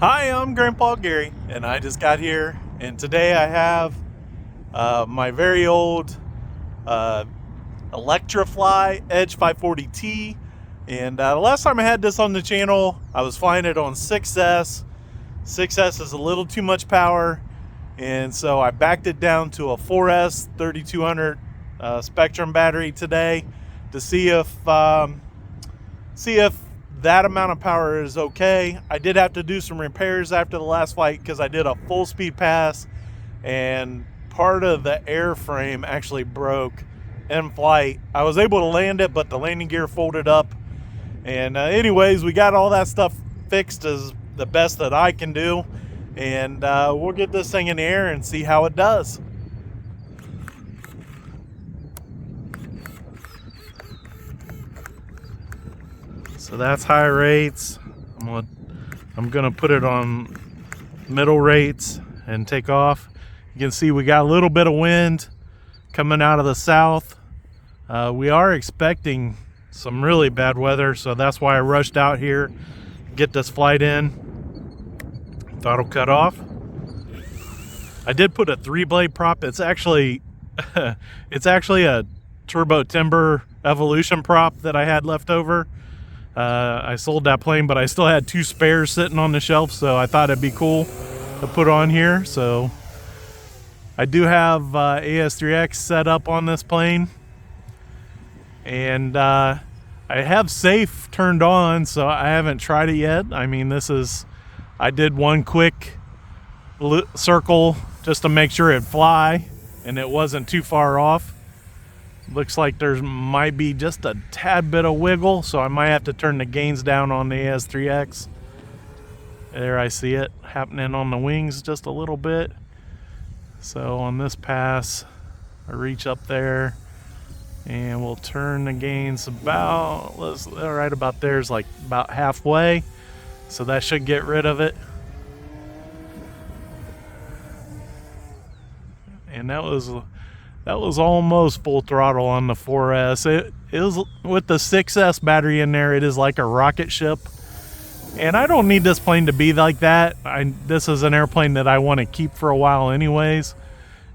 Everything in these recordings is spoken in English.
Hi, I'm Grandpa Gary, and I just got here, and today I have my very old uh, Electrifly Edge 540T, and the last time I had this on the channel, I was flying it on 6S. 6S is a little too much power, and so I backed it down to a 4S 3200 Spectrum battery today to see if that amount of power is okay. I did have to do some repairs after the last flight because I did a full speed pass and part of the airframe actually broke in flight. I was able to land it, but the landing gear folded up. And anyways, we got all that stuff fixed as the best that I can do. And we'll get this thing in the air and see how it does. So that's high rates. I'm gonna put it on middle rates and take off. You can see we got a little bit of wind coming out of the south. We are expecting some really bad weather, so that's why I rushed out here to get this flight in. Throttle cut off. I did put a 3-blade prop. It's actually a Turbo Timber Evolution prop that I had left over. I sold that plane, but I still had 2 spares sitting on the shelf, so I thought it'd be cool to put on here. So I do have AS3X set up on this plane, and I have safe turned on, so I haven't tried it yet. I mean, I did one quick circle just to make sure it'd fly and it wasn't too far off. Looks like there might be just a tad bit of wiggle, so I might have to turn the gains down on the AS3X. There, I see it happening on the wings just a little bit. So on this pass, I reach up there and we'll turn the gains about, right about there is like about halfway. So that should get rid of it. And that was almost full throttle on the 4S. It is with the 6S battery in there. It is like a rocket ship, and I don't need this plane to be like that. This is an airplane that I want to keep for a while, anyways.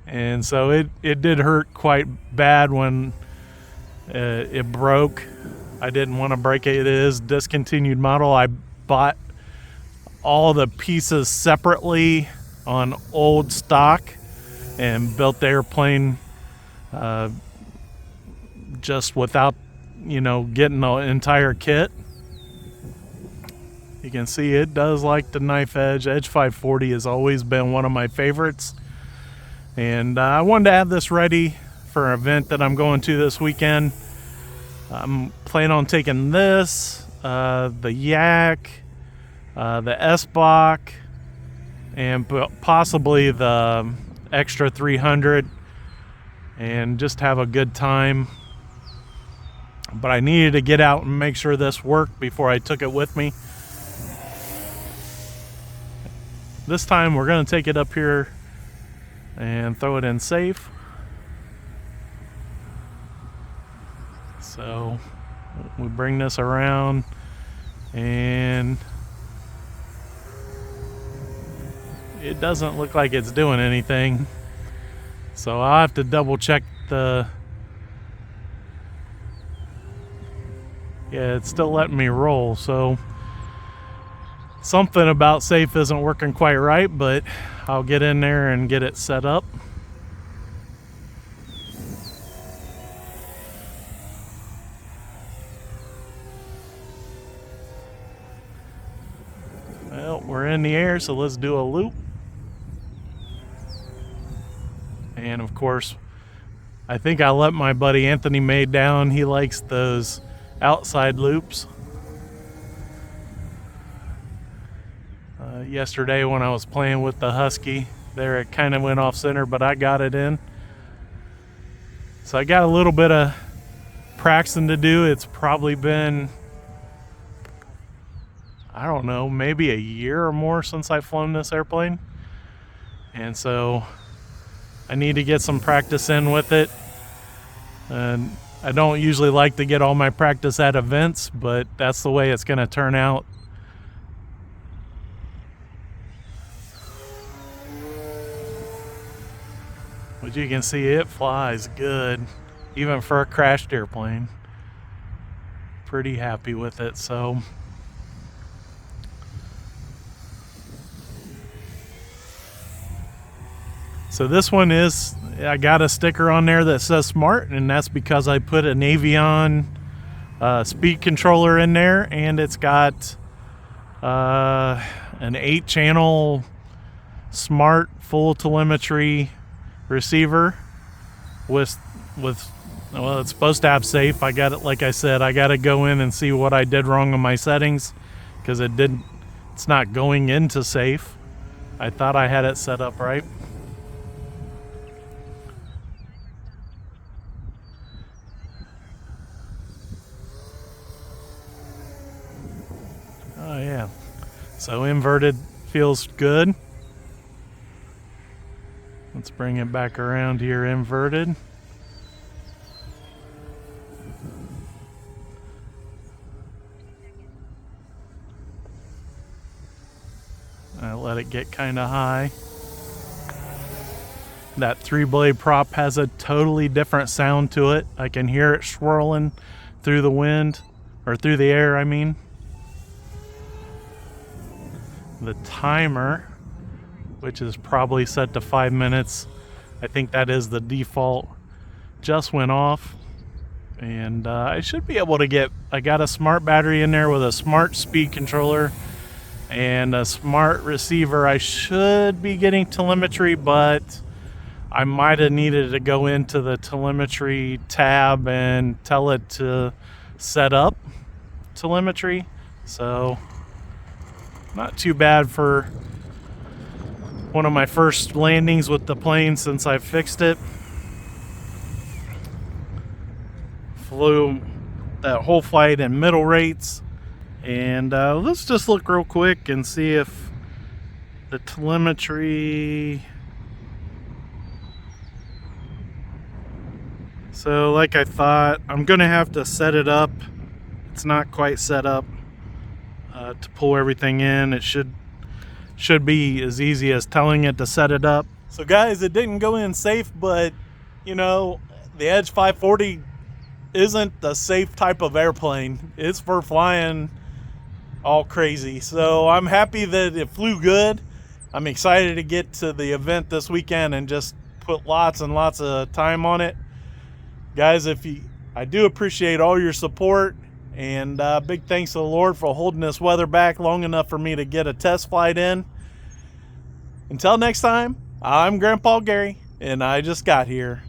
And so it did hurt quite bad when it broke. I didn't want to break it. It is discontinued model. I bought all the pieces separately on old stock and built the airplane just without, getting the entire kit. You can see it does like the knife edge. Edge 540 has always been one of my favorites, and I wanted to have this ready for an event that I'm going to this weekend. I'm planning on taking this, the Yak, the S-Bach, and possibly the Extra 300, and just have a good time. But I needed to get out and make sure this worked before I took it with me. This time we're going to take it up here and throw it in safe. So we bring this around, and it doesn't look like it's doing anything. So I'll have to double check yeah, it's still letting me roll. So something about safe isn't working quite right, but I'll get in there and get it set up. Well, we're in the air, so let's do a loop. And of course, I think I let my buddy Anthony May down. He likes those outside loops. Yesterday when I was playing with the Husky, there it kind of went off center, but I got it in. So I got a little bit of practicing to do. It's probably been, I don't know, maybe a year or more since I've flown this airplane. And so I need to get some practice in with it. And I don't usually like to get all my practice at events, but that's the way it's going to turn out. But you can see it flies good, even for a crashed airplane. Pretty happy with it. So this one is, I got a sticker on there that says Smart, and that's because I put an Avion speed controller in there, and it's got an 8-channel smart full telemetry receiver with well, it's supposed to have safe. I got it, like I said, I got to go in and see what I did wrong on my settings, because it's not going into safe. I thought I had it set up right. Oh yeah, so inverted feels good. Let's bring it back around here, inverted. I let it get kind of high. That 3-blade prop has a totally different sound to it. I can hear it swirling through the wind, or through the air, I mean. The timer, which is probably set to 5 minutes, I think that is the default, just went off. And I should be able to get, I got a smart battery in there with a smart speed controller and a smart receiver. I should be getting telemetry, but I might have needed to go into the telemetry tab and tell it to set up telemetry. So not too bad for one of my first landings with the plane since I fixed it. Flew that whole flight in middle rates. And let's just look real quick and see if the telemetry... So like I thought, I'm gonna have to set it up. It's not quite set up to pull everything in. It should be as easy as telling it to set it up. So guys, it didn't go in safe, but you know, the Edge 540 isn't the safe type of airplane. It's for flying all crazy. So I'm happy that it flew good. I'm excited to get to the event this weekend and just put lots and lots of time on it. Guys, I do appreciate all your support, and big thanks to the Lord for holding this weather back long enough for me to get a test flight in. Until next time, I'm Grandpa Gary, and I just got here.